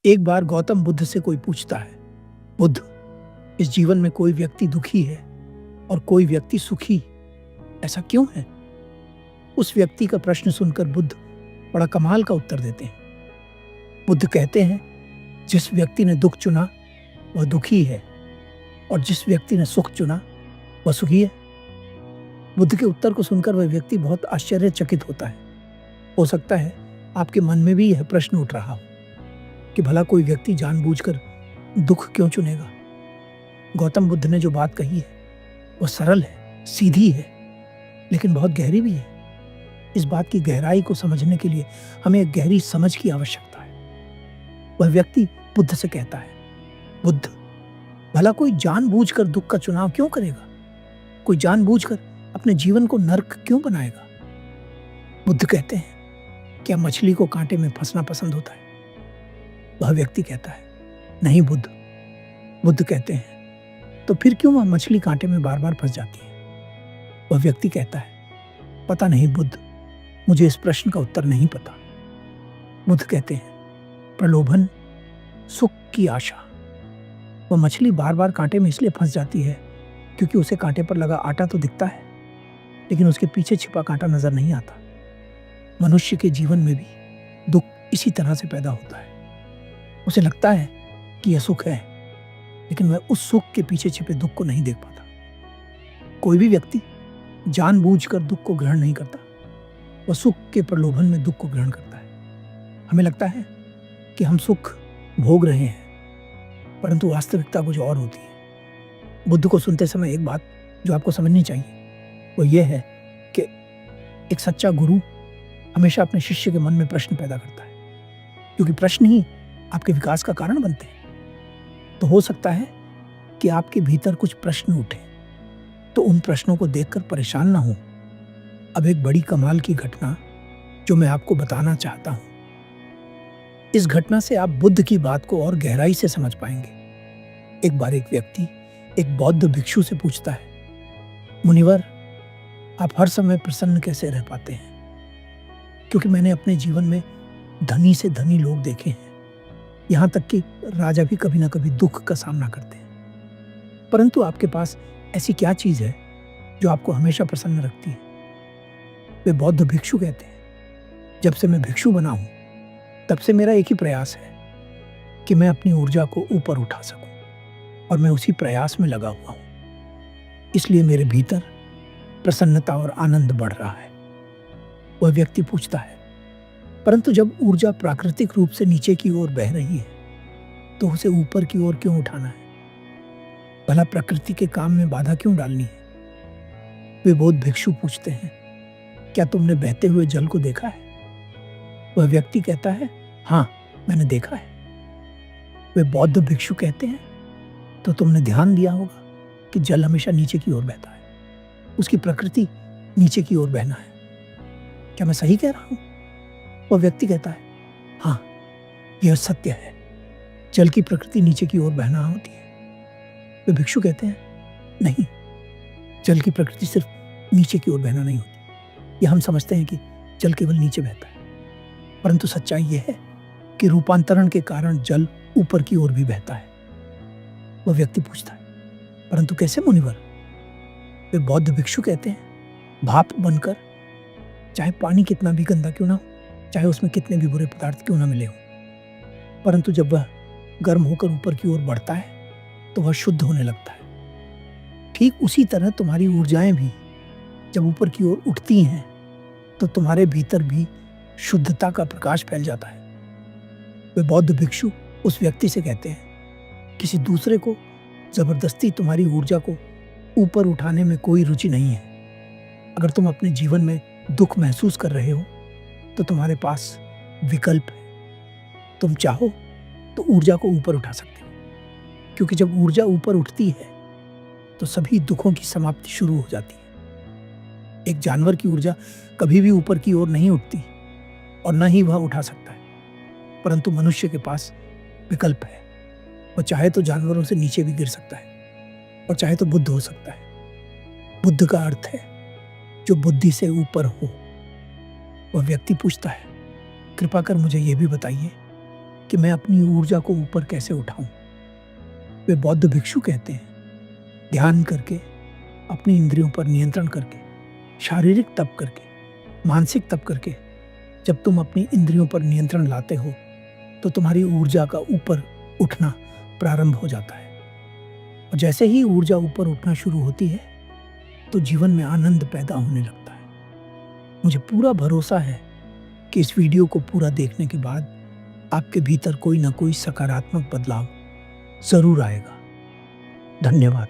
एक बार गौतम बुद्ध से कोई पूछता है, बुद्ध, इस जीवन में कोई व्यक्ति दुखी है और कोई व्यक्ति सुखी, ऐसा क्यों है? उस व्यक्ति का प्रश्न सुनकर बुद्ध बड़ा कमाल का उत्तर देते हैं। बुद्ध कहते हैं, जिस व्यक्ति ने दुख चुना वह दुखी है और जिस व्यक्ति ने सुख चुना वह सुखी है। बुद्ध के उत्तर को सुनकर वह व्यक्ति बहुत आश्चर्यचकित होता है। हो सकता है आपके मन में भी यह प्रश्न उठ रहा हो कि भला कोई व्यक्ति जानबूझकर दुख क्यों चुनेगा। गौतम बुद्ध ने जो बात कही है वह सरल है, सीधी है, लेकिन बहुत गहरी भी है। इस बात की गहराई को समझने के लिए हमें एक गहरी समझ की आवश्यकता है। वह व्यक्ति बुद्ध से कहता है, बुद्ध, भला कोई जानबूझकर दुख का चुनाव क्यों करेगा? कोई जानबूझकर अपने जीवन को नर्क क्यों बनाएगा? बुद्ध कहते हैं, क्या मछली को कांटे में फंसना पसंद होता है? वह व्यक्ति कहता है, नहीं बुद्ध। बुद्ध कहते हैं, तो फिर क्यों वह मछली कांटे में बार बार फंस जाती है? वह व्यक्ति कहता है, पता नहीं बुद्ध, मुझे इस प्रश्न का उत्तर नहीं पता। बुद्ध कहते हैं, प्रलोभन, सुख की आशा। वह मछली बार बार कांटे में इसलिए फंस जाती है क्योंकि उसे कांटे पर लगा आटा तो दिखता है, लेकिन उसके पीछे छिपा कांटा नजर नहीं आता। मनुष्य के जीवन में भी दुख इसी तरह से पैदा होता है। उसे लगता है कि यह सुख है, लेकिन वह उस सुख के पीछे छिपे दुख को नहीं देख पाता। कोई भी व्यक्ति जानबूझकर दुख को ग्रहण नहीं करता, वह सुख के प्रलोभन में दुख को ग्रहण करता है। हमें लगता है कि हम सुख भोग रहे हैं, परंतु वास्तविकता कुछ और होती है। बुद्ध को सुनते समय एक बात जो आपको समझनी चाहिए वो ये है कि एक सच्चा गुरु हमेशा अपने शिष्य के मन में प्रश्न पैदा करता है, क्योंकि प्रश्न ही आपके विकास का कारण बनते हैं। तो हो सकता है कि आपके भीतर कुछ प्रश्न उठे, तो उन प्रश्नों को देखकर परेशान ना हो। अब एक बड़ी कमाल की घटना जो मैं आपको बताना चाहता हूं, इस घटना से आप बुद्ध की बात को और गहराई से समझ पाएंगे। एक बार एक व्यक्ति एक बौद्ध भिक्षु से पूछता है, मुनिवर, आप हर समय प्रसन्न कैसे रह पाते हैं? क्योंकि मैंने अपने जीवन में धनी से धनी लोग देखे हैं, यहाँ तक कि राजा भी कभी ना कभी दुख का सामना करते हैं, परंतु आपके पास ऐसी क्या चीज है जो आपको हमेशा प्रसन्न रखती है? वे बौद्ध भिक्षु कहते हैं, जब से मैं भिक्षु बना हूं तब से मेरा एक ही प्रयास है कि मैं अपनी ऊर्जा को ऊपर उठा सकूं, और मैं उसी प्रयास में लगा हुआ हूं। इसलिए मेरे भीतर प्रसन्नता और आनंद बढ़ रहा है। वह व्यक्ति पूछता है, परंतु जब ऊर्जा प्राकृतिक रूप से नीचे की ओर बह रही है तो उसे ऊपर की ओर क्यों उठाना है? भला प्रकृति के काम में बाधा क्यों डालनी है? वे बौद्ध भिक्षु पूछते हैं, क्या तुमने बहते हुए जल को देखा है? वह व्यक्ति कहता है, हाँ, मैंने देखा है। वे बौद्ध भिक्षु कहते हैं, तो तुमने ध्यान दिया होगा कि जल हमेशा नीचे की ओर बहता है, उसकी प्रकृति नीचे की ओर बहना है। क्या मैं सही कह रहा हूं? वह व्यक्ति कहता है, हाँ, यह सत्य है, जल की प्रकृति नीचे की ओर बहना होती है। वे भिक्षु कहते हैं, नहीं, जल की प्रकृति सिर्फ नीचे की ओर बहना नहीं होती। यह हम समझते हैं कि जल केवल नीचे बहता है, परंतु सच्चाई यह है कि रूपांतरण के कारण जल ऊपर की ओर भी बहता है। वह व्यक्ति पूछता है, परंतु कैसे मुनिवर? वे बौद्ध भिक्षु कहते हैं, भाप बनकर, चाहे पानी कितना भी गंदा क्यों ना हो, चाहे उसमें कितने भी बुरे पदार्थ क्यों ना मिले हो, परंतु जब वह गर्म होकर ऊपर की ओर बढ़ता है तो वह शुद्ध होने लगता है। ठीक उसी तरह तुम्हारी ऊर्जाएं भी जब ऊपर की ओर उठती हैं तो तुम्हारे भीतर भी शुद्धता का प्रकाश फैल जाता है। वे बौद्ध भिक्षु उस व्यक्ति से कहते हैं, किसी दूसरे को जबरदस्ती तुम्हारी ऊर्जा को ऊपर उठाने में कोई रुचि नहीं है। अगर तुम अपने जीवन में दुख महसूस कर रहे हो तो तुम्हारे पास विकल्प है। तुम चाहो तो ऊर्जा को ऊपर उठा सकते हो, क्योंकि जब ऊर्जा ऊपर उठती है तो सभी दुखों की समाप्ति शुरू हो जाती है। एक जानवर की ऊर्जा कभी भी ऊपर की ओर नहीं उठती और न ही वह उठा सकता है, परंतु मनुष्य के पास विकल्प है। वह चाहे तो जानवरों से नीचे भी गिर सकता है और चाहे तो बुद्ध हो सकता है। बुद्ध का अर्थ है जो बुद्धि से ऊपर हो। वह व्यक्ति पूछता है, कृपा कर मुझे यह भी बताइए कि मैं अपनी ऊर्जा को ऊपर कैसे उठाऊं। वे बौद्ध भिक्षु कहते हैं, ध्यान करके, अपनी इंद्रियों पर नियंत्रण करके, शारीरिक तप करके, मानसिक तप करके, जब तुम अपनी इंद्रियों पर नियंत्रण लाते हो तो तुम्हारी ऊर्जा का ऊपर उठना प्रारंभ हो जाता है। और जैसे ही ऊर्जा ऊपर उठना शुरू होती है तो जीवन में आनंद पैदा होने लगता है। मुझे पूरा भरोसा है कि इस वीडियो को पूरा देखने के बाद आपके भीतर कोई ना कोई सकारात्मक बदलाव जरूर आएगा। धन्यवाद।